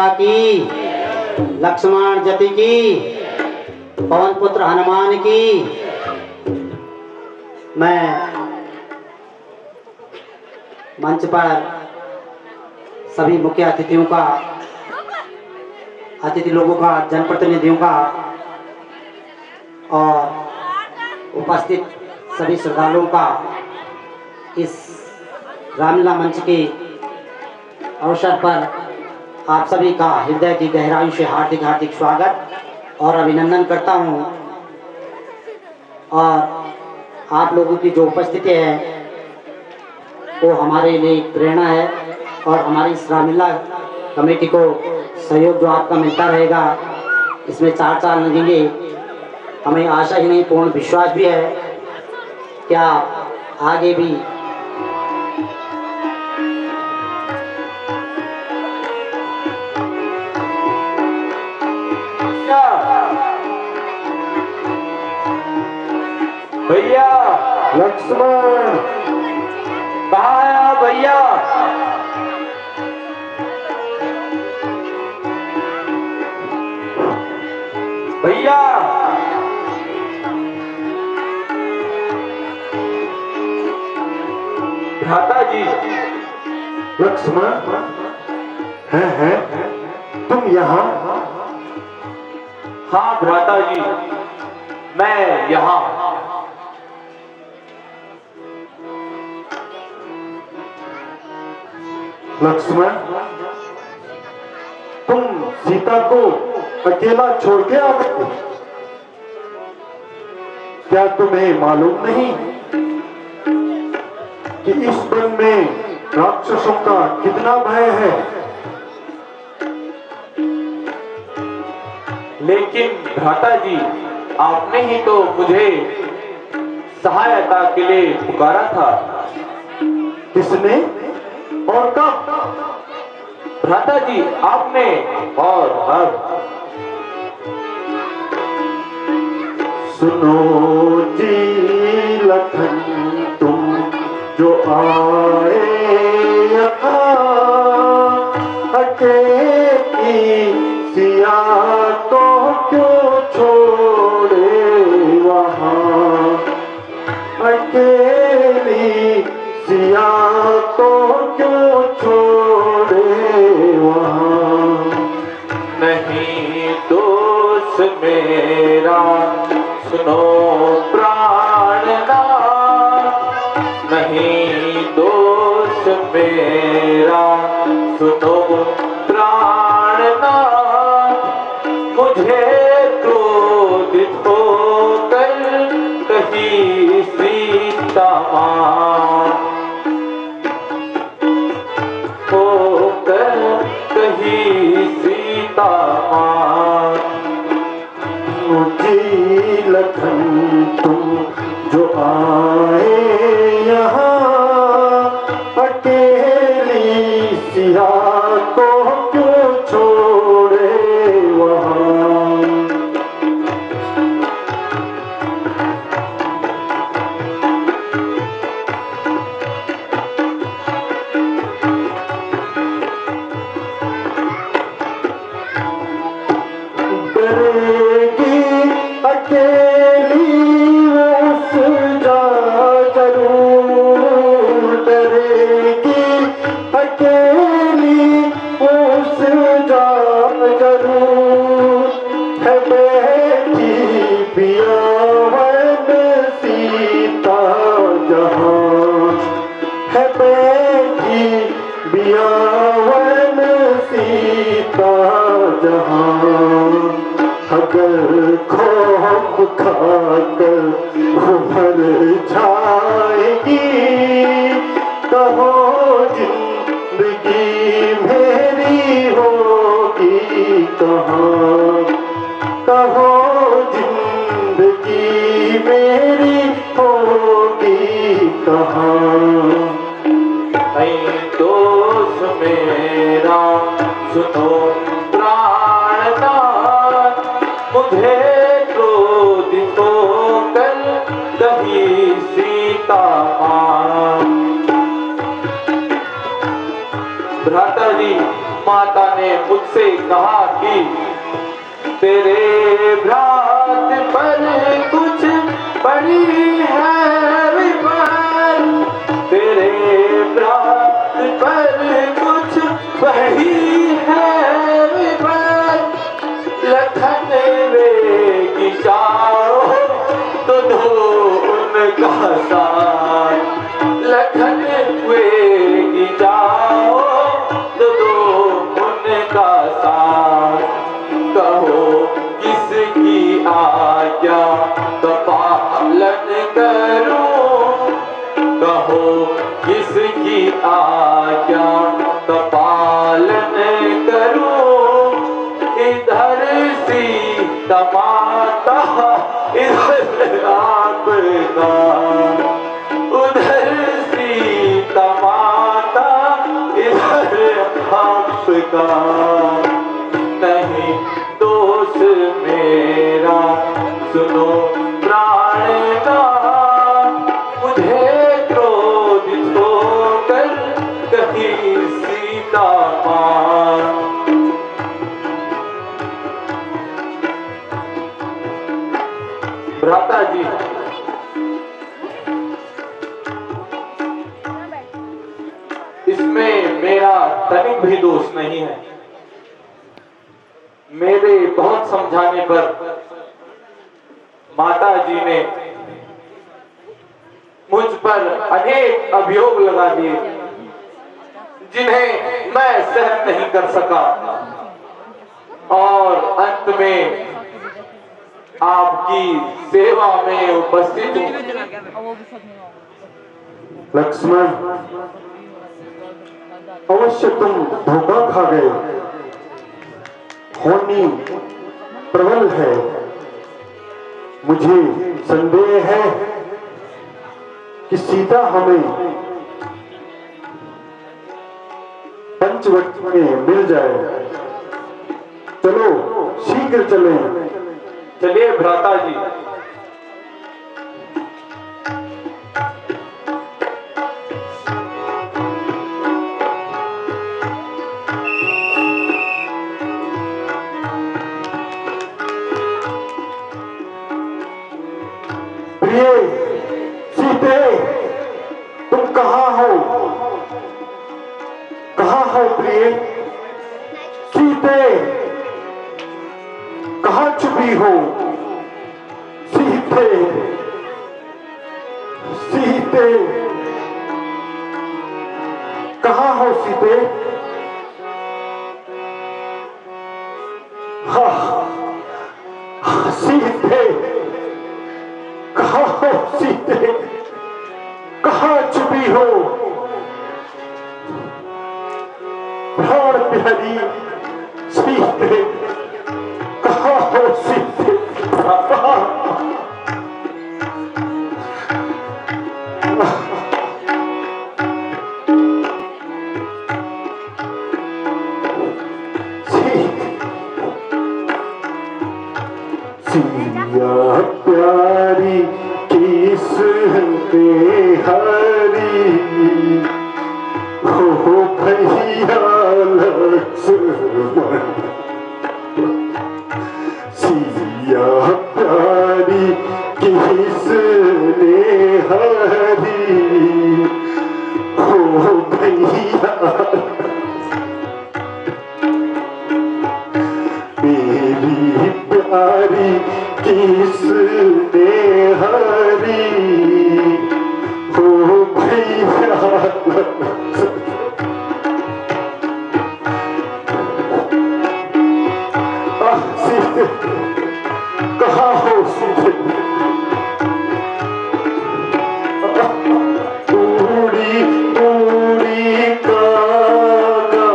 सीता की, लक्ष्मण जति की, पवन पुत्र हनुमान की। मैं मंच पर सभी मुख्य अतिथियों का, अतिथि लोगों का, जनप्रतिनिधियों का और उपस्थित सभी श्रद्धालुओं का इस रामलीला मंच के अवसर पर आप सभी का हृदय की गहराई से हार्दिक हार्दिक स्वागत और अभिनंदन करता हूं। और आप लोगों की जो उपस्थिति है वो हमारे लिए एक प्रेरणा है और हमारी इस रामलीला कमेटी को सहयोग जो आपका मिलता रहेगा, इसमें 4 साल लगेंगे। हमें आशा ही नहीं, पूर्ण विश्वास भी है कि आप आगे भी भैया लक्ष्मण कहाँ है आप भैया? भैया भ्राता जी। लक्ष्मण हैं तुम यहाँ? हाँ भ्राता जी, मैं यहाँ। लक्ष्मण तुम सीता को अकेला छोड़ के आ गए? क्या तुम्हें मालूम नहीं कि इस वन में राक्षसों का कितना भय है? लेकिन भ्राता जी, आपने ही तो मुझे सहायता के लिए पुकारा था। किसने और कब? भ्राता जी, आपने और अब। सुनो जी लखन तुम जो आए यहाँ, अकेली सिया को क्यों छोड़े वहाँ? अकेली सिया को क्यों छोड़े वहाँ? नहीं दोष मेरा सुनो प्राणनाथ, नहीं दोष मेरा सुनो प्राणनाथ। मुझे क्रोधित होकर कही सीता माँ, होकर कही सीता माँ। जी लखन तुम जो आए यहाँ, अकेली सिया को क्यों छोड़े वहाँ? अकेली उस जा जरूर डरेगी, अकेली उस जा जरूर है बैठी बियावन सीता जहाँ, है बैठी बियावन सीता जहाँ। अगर खौफ खाकर मर जाएगी, कहो जिंदगी मेरी होगी कहाँ? कहो जिंदगी मेरी होगी कहाँ? नहीं दोष मेरा सुनो प्राणनाथ, मुझसे कहा कि तेरे भ्रात पर कुछ पड़ी है विपद, तेरे भ्रात पर कुछ पड़ी है विपद, लखन वेगी जाओ तो दो उनका साथ, लखन वेगी जाओ तो दो उनका साथ, कहो किसकी आज्ञा तो पालन करूं, कहो किसकी आज्ञा तो पालन करूं, इधर सीता माता इधर आपका, उधर सीता माता इधर आपका, नहीं दोष मेरा सुनो प्राणनाथ, मुझे क्रोधित होकर कहीं सीता मां। भ्राता जी, इसमें मेरा तनिक भी दोष नहीं है। मेरे बहुत समझाने पर माता जी ने मुझ पर अनेक अभियोग लगा दिए, जिन्हें मैं सहन नहीं कर सका, और अंत में आपकी सेवा में उपस्थित हूं। लक्ष्मण, अवश्य तुम धोखा खा गए, होनी प्रबल है। मुझे संदेह है कि सीता हमें पंचवटी में मिल जाए। चलो शीघ्र चलें। चलिए भ्राता जी। प्रिय सीते, तुम कहाँ हो? कहाँ हो प्रिय सीते? कहाँ छुपी हो सीते? सीते, कहाँ हो सीते? हाँ सीते, कहाँ हो सीते? कहाँ छुपी हो प्राण प्यारी सीते? कहाँ हो सीते? सिया प्यारी किस पे हरी हो भैया लक्ष्मण। सिया प्यारी किसने हरी हो भैया, मेरी प्यारी किसने हरी हो भैया। सीते, कहाँ हो सीते? तूड़ी तूड़ी कागा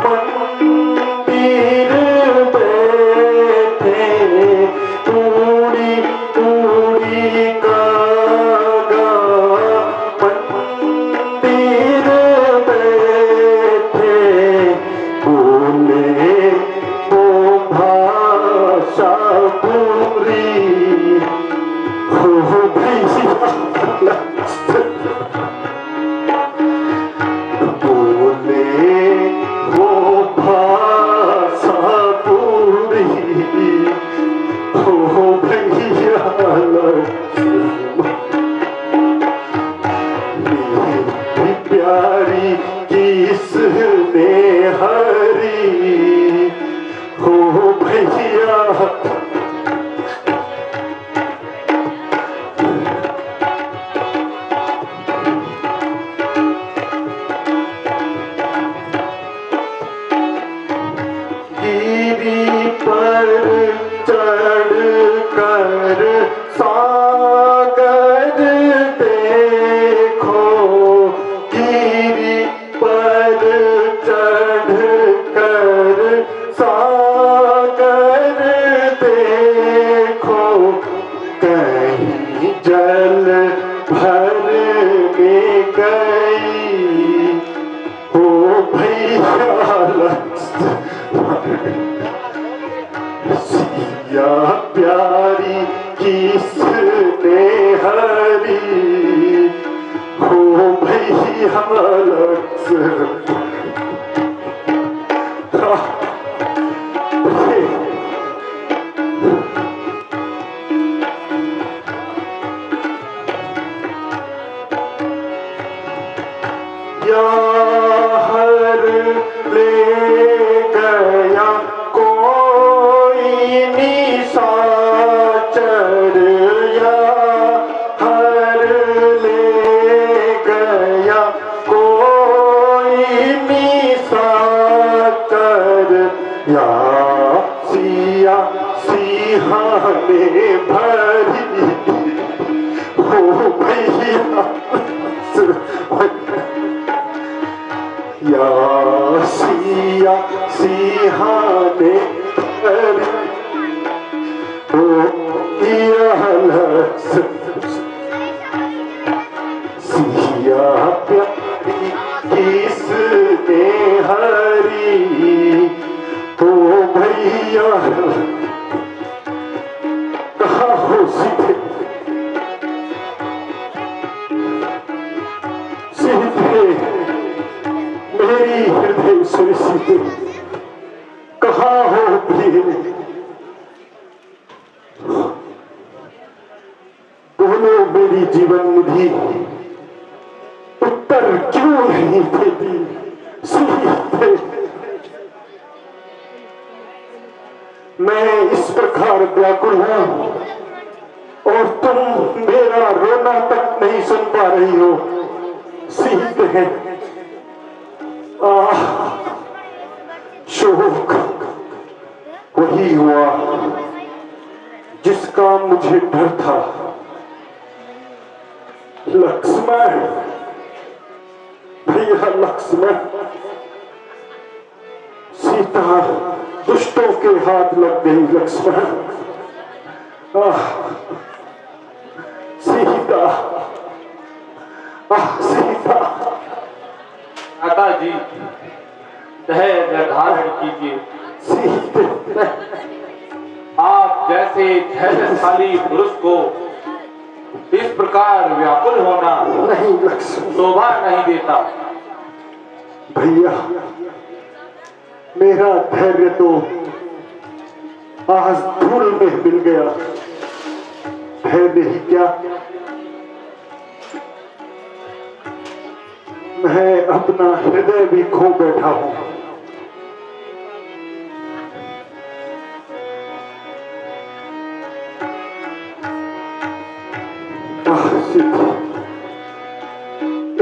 मंदिर बैठे, तूड़ी तूड़ी कागा मंदिर बैठे, बोले वो भाषा पूरी हो भैया। बोले वो भाषा गिरी पर चढ़ कर सागर देखो, गिरी पर चढ़ कर सागर देखो, कहीं जल भरने गई हो भैया सिया प्यारी किसने हरी हो भैया हर ले गया कोई निशाचर, या हर ले गया कोई निशाचर, या सिया सिंहाने भरी हो भैया या सिया सिंहाने भरी हो सिया प्यारी किसने हरी हो भैया कहाँ हो सीधे सीधे मेरी हृदय सुरसिते कहाँ हो प्रिय, बोलो मेरी जीवन निधि उत्तर क्यों नहीं देती सीधे। मैं इस प्रकार व्याकुल हूं और तुम मेरा रोना तक नहीं सुन पा रही हो सीधे। शोक वही हुआ जिसका मुझे डर था। लक्ष्मण भैया लक्ष्मण, सीता दुष्टों के हाथ लग गई। लक्ष्मण सीता सीता। माता जी धैर्य धारण कीजिए। आप जैसे धैर्यशाली पुरुष को इस प्रकार व्याकुल होना नहीं लक्ष्मण, शोभा नहीं देता। भैया मेरा धैर्य तो आज धूल में मिल गया। धैर्य ही क्या, मैं अपना हृदय भी खो बैठा हूं।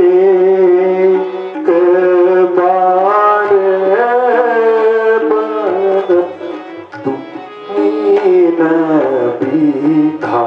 एक बार तुम्हें नबी था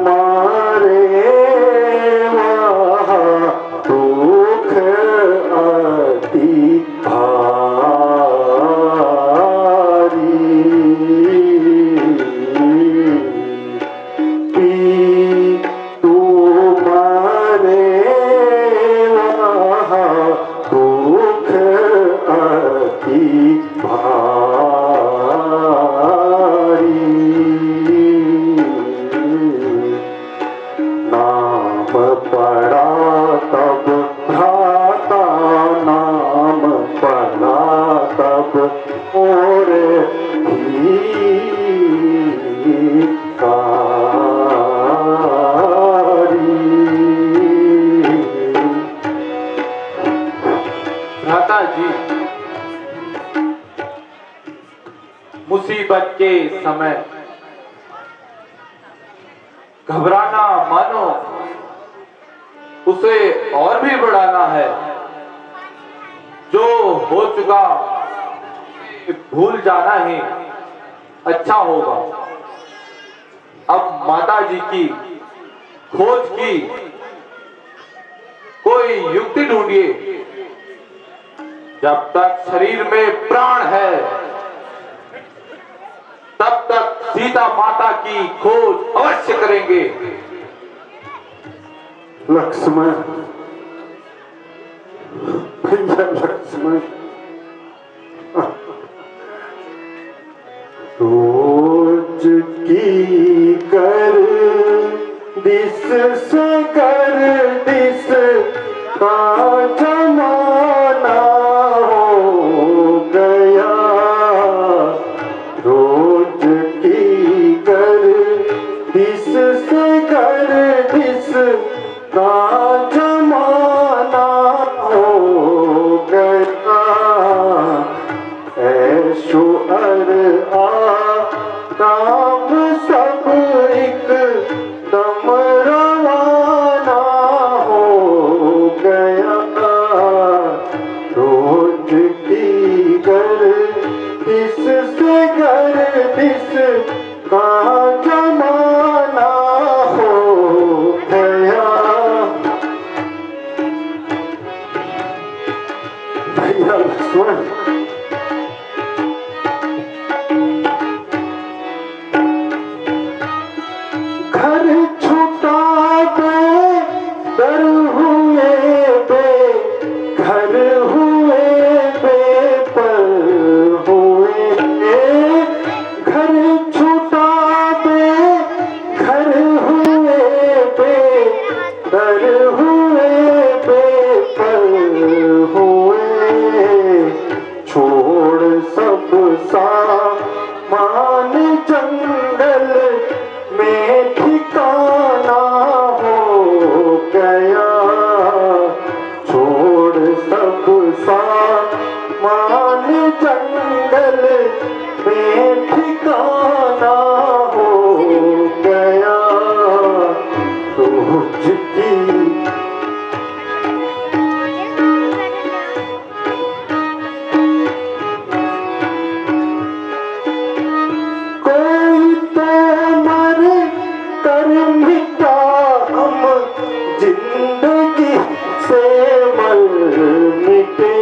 तुम्हारे मोर भ्राता जी, मुसीबत के समय घबराना मानो उसे और भी बढ़ाना है। जो हो चुका भूल जाना ही अच्छा होगा। अब माता जी की खोज की कोई युक्ति ढूंढिए। जब तक शरीर में प्राण है तब तक सीता माता की खोज अवश्य करेंगे। लक्ष्मण, भैया लक्ष्मण, रोज की कर दिस से कर दिस का जमाना हो गया। रोज की कर दिस से कर दिस का जमाना हो गया। ऐशो अर आराम सब एक दम रवाना हो गया। रोज की गर्दिश से गर्दिश का जमाना हो गया। भैया लक्ष्मण, घर छूटा बे दर हुए बे घर हुए बे पर हुए। घर छूटा बे घर हुए बे दर हुए बे पर हुए। छोड़ सब सामान जंगल में ठिकाना हो गया। छोड़ सब सामान जंगल में ठिकाना हो गया। रोज की कोई तो मर कर मिटा हम जिंदगी से मर मिटे।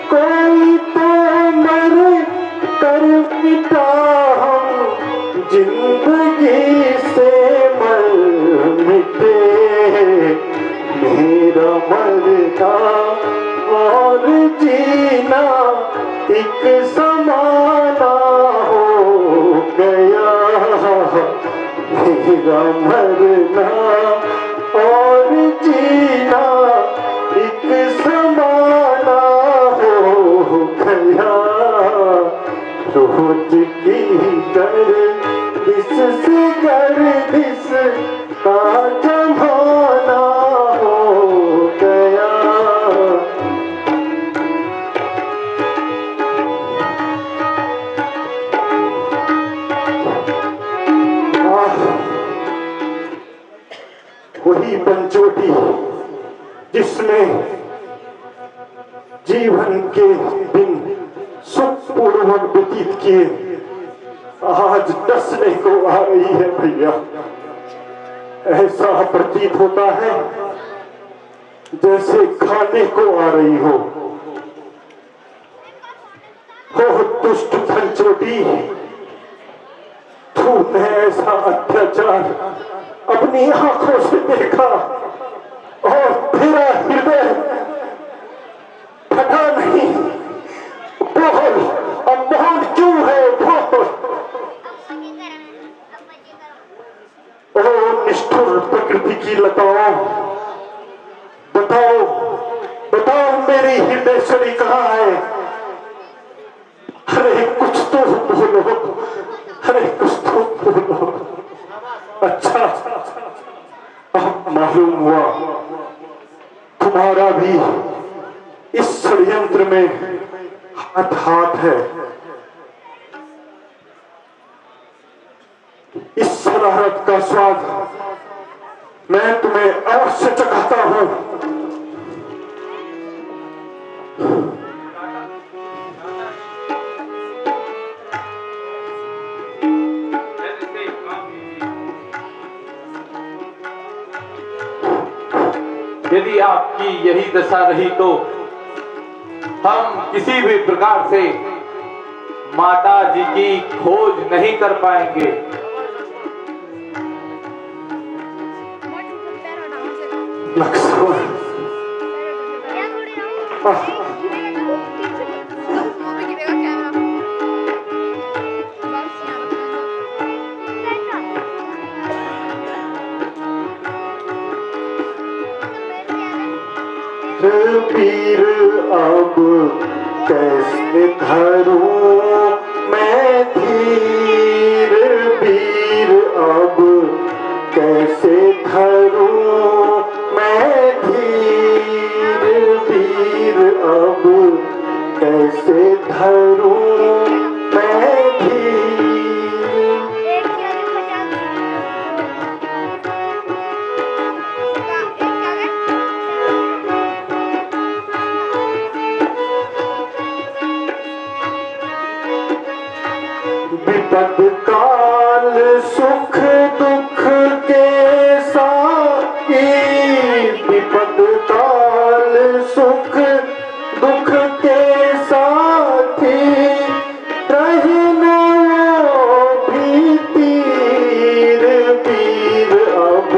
कोई तो मर कर मिटा हम जिंदगी से मर मिटे। मेरा मरना और जीना एक समाना हो गया। मेरा मरना और जीना एक समाना हो गया। रोज की गर्दिश से गर्दिश का जमाना हो गया। वही पंचवटी जिसमें जीवन के दिन सुखपूर्वक व्यतीत किए, आज डसने को आ रही है भैया। ऐसा प्रतीत होता है जैसे खाने को आ रही हो। दुष्ट पंचवटी, तूने ऐसा अत्याचार अपनी आंखों से देखा और तेरा हृदय फटा नहीं। बोल, अब बोल क्यों है? बोल। ओ निष्ठुर प्रकृति की लताओं, बताओ बताओ मेरी हृदयश्वरी कहाँ है? मालूम हुआ तुम्हारा भी इस षड्यंत्र में हाथ हाथ है। इस शरारत का स्वाद मैं तुम्हें अवश्य चखाता हूं। यदि आपकी यही दशा रही तो हम किसी भी प्रकार से माता जी की खोज नहीं कर पाएंगे। लक्ष्मण पीर अब कैसे धरूं मैं धीर, पीर अब कैसे धरूं मैं धीर, पीर अब कैसे धरूं मैं धीर। विपद काल सुख दुख के साथी, विपद काल सुख दुख के साथी, रहना भी तीर, पीर अब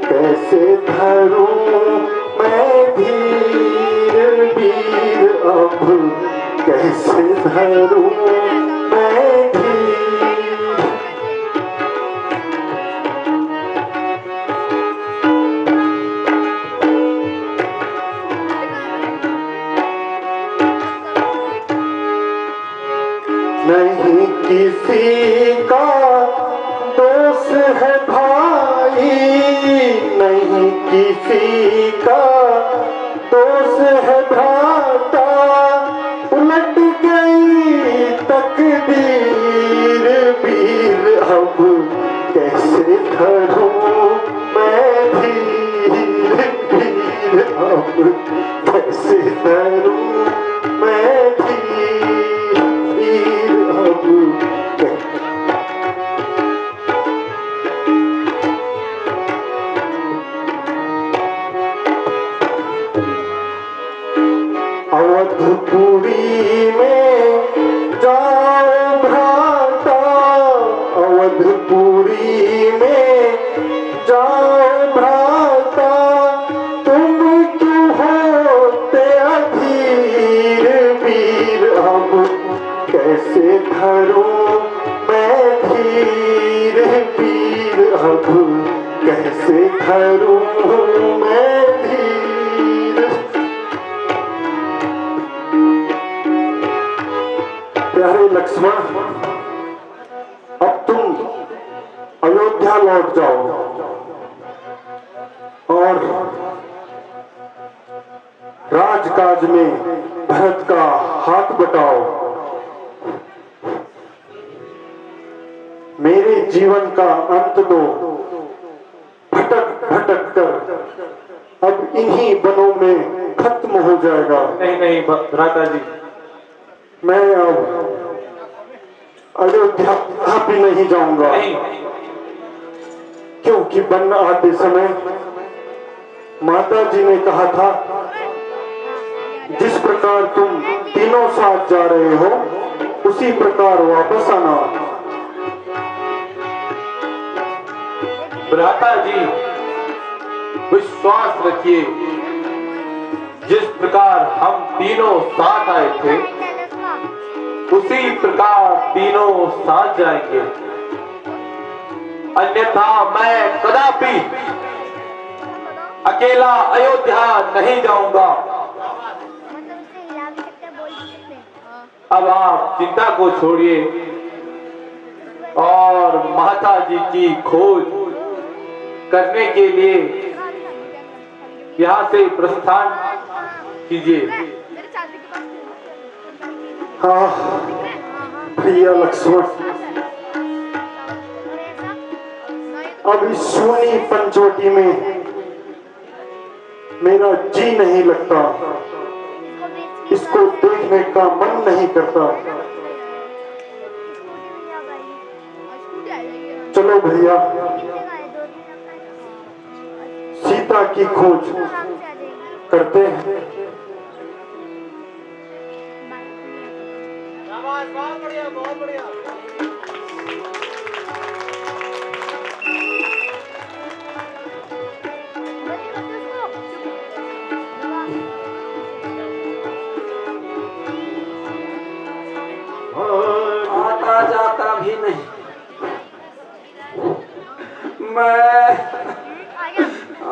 कैसे धरूं मैं धीर, पीर अब कैसे धरूं मैं धीर। नहीं किसी का दोष है भाई, नहीं किसी का दोष है भ्राता, उलट गई तकदीर, पीर अब कैसे धरूं मैं धीर, पीर अब कैसे धरूं मैं धीर, पीर अब अवधपुरी में जाओ भ्राता, अवधपुरी में जाओ भ्राता, तुम क्यों होते अधीर, पीर अब कैसे धरूं मैं धीर, पीर अब कैसे धरूं मैं धीर। प्यारे लक्ष्मण, अब तुम अयोध्या लौट जाओ और राजकाज में भरत का हाथ बटाओ। मेरे जीवन का अंत तो भटक भटक कर अब इन्हीं वनों में खत्म हो जाएगा। नहीं नहीं भ्राता जी, मैं अब अयोध्या भी नहीं जाऊंगा, नहीं। क्योंकि वन आते समय माता जी ने कहा था जिस प्रकार तुम तीनों साथ जा रहे हो उसी प्रकार वापस आना। भ्राता जी विश्वास रखिए, जिस प्रकार हम तीनों साथ आए थे उसी प्रकार तीनों साथ जाएंगे, अन्यथा मैं कदापि अकेला अयोध्या नहीं जाऊंगा। अब आप चिंता को छोड़िए और माता जी की खोज करने के लिए यहाँ से प्रस्थान कीजिए। हाँ भैया लक्ष्मण, अब इस सोनी पंचवटी में मेरा जी नहीं लगता, इसको देखने का मन नहीं करता। चलो भैया, सीता की खोज करते हैं। बहुत बढ़िया, बहुत बढ़िया। आता जाता भी नहीं, मैं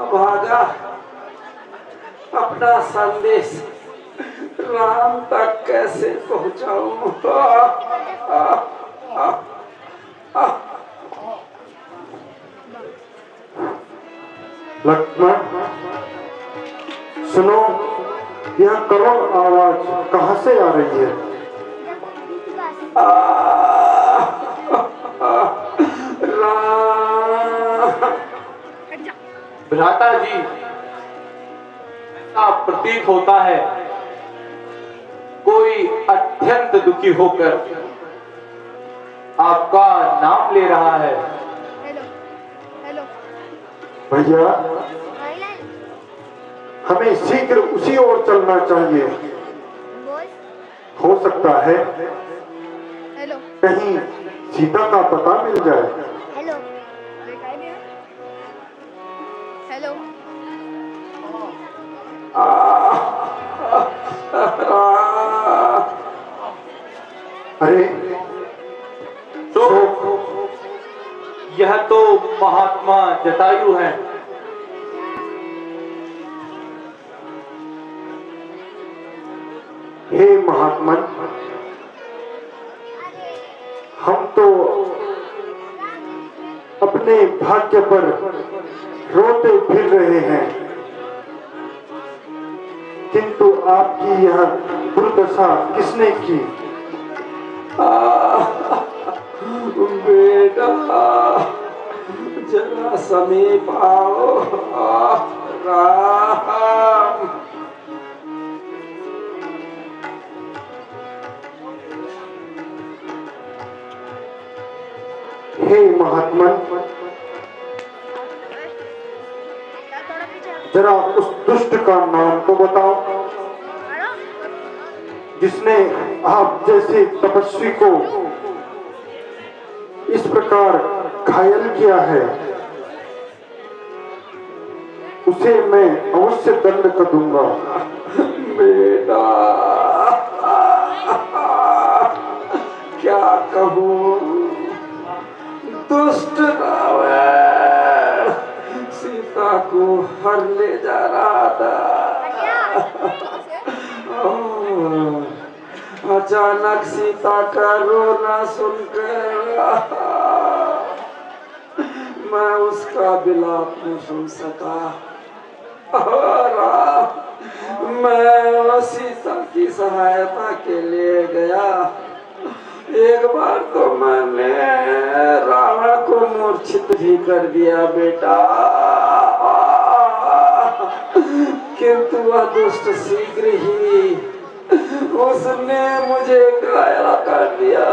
भागा अपना संदेश राम तक कैसे पहुंचाऊं। लक्ष्मण सुनो, यह करुण आवाज कहां से आ रही है? भ्राता जी, ऐसा प्रतीत होता है कोई अत्यंत दुखी होकर आपका नाम ले रहा है। भैया, हमें शीघ्र उसी ओर चलना चाहिए। हो सकता है कहीं सीता का पता मिल जाए। अरे तो यह तो महात्मा जटायु हैं। हे महात्मन, हम तो अपने भाग्य पर रोते फिर रहे हैं, किंतु आपकी यह दुर्दशा किसने की? बेटा जरा समीप आओ। राम, हे महात्मन, जरा उस दुष्ट का नाम तो बताओ जिसने आप जैसे तपस्वी को इस प्रकार घायल किया है। उसे मैं अवश्य दंड कर दूंगा। बेटा क्या कहूँ, दुष्ट रावण सीता को हर ले जा रहा था। अचानक सीता का रोना सुनकर मैं उसका विलाप न सुन सका। मैं सीता की सहायता के लिए गया। एक बार तो मैंने रावण को मूर्छित भी कर दिया बेटा, किंतु वह दुष्ट शीघ्र ही उसने मुझे घायल कर दिया।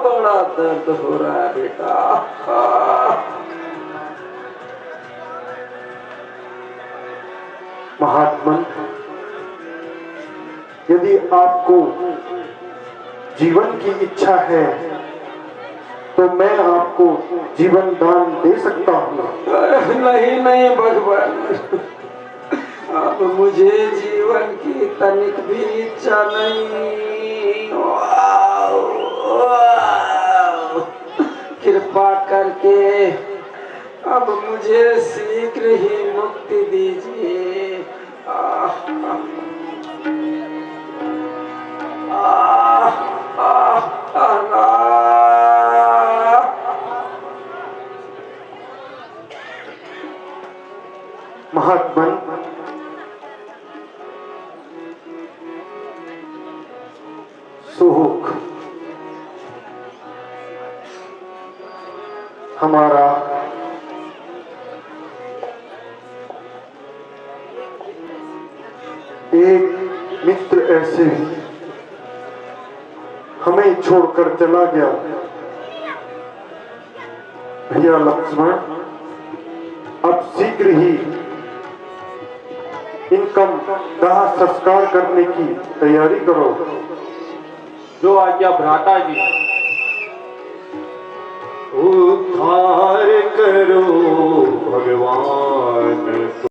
बड़ा दर्द हो रहा है बेटा। महात्मन, यदि आपको जीवन की इच्छा है तो मैं आपको जीवन दान दे सकता हूँ। नहीं नहीं भगवान, अब मुझे जीवन की तनिक भी इच्छा नहीं। कृपा करके अब मुझे शीघ्र ही मुक्ति दीजिए। महात्मन, हमारा एक मित्र ऐसे हमें छोड़कर चला गया। भैया लक्ष्मण, अब शीघ्र ही इनका दाह संस्कार करने की तैयारी करो। जो आज्ञा भ्राता जी। उद्धार करो भगवान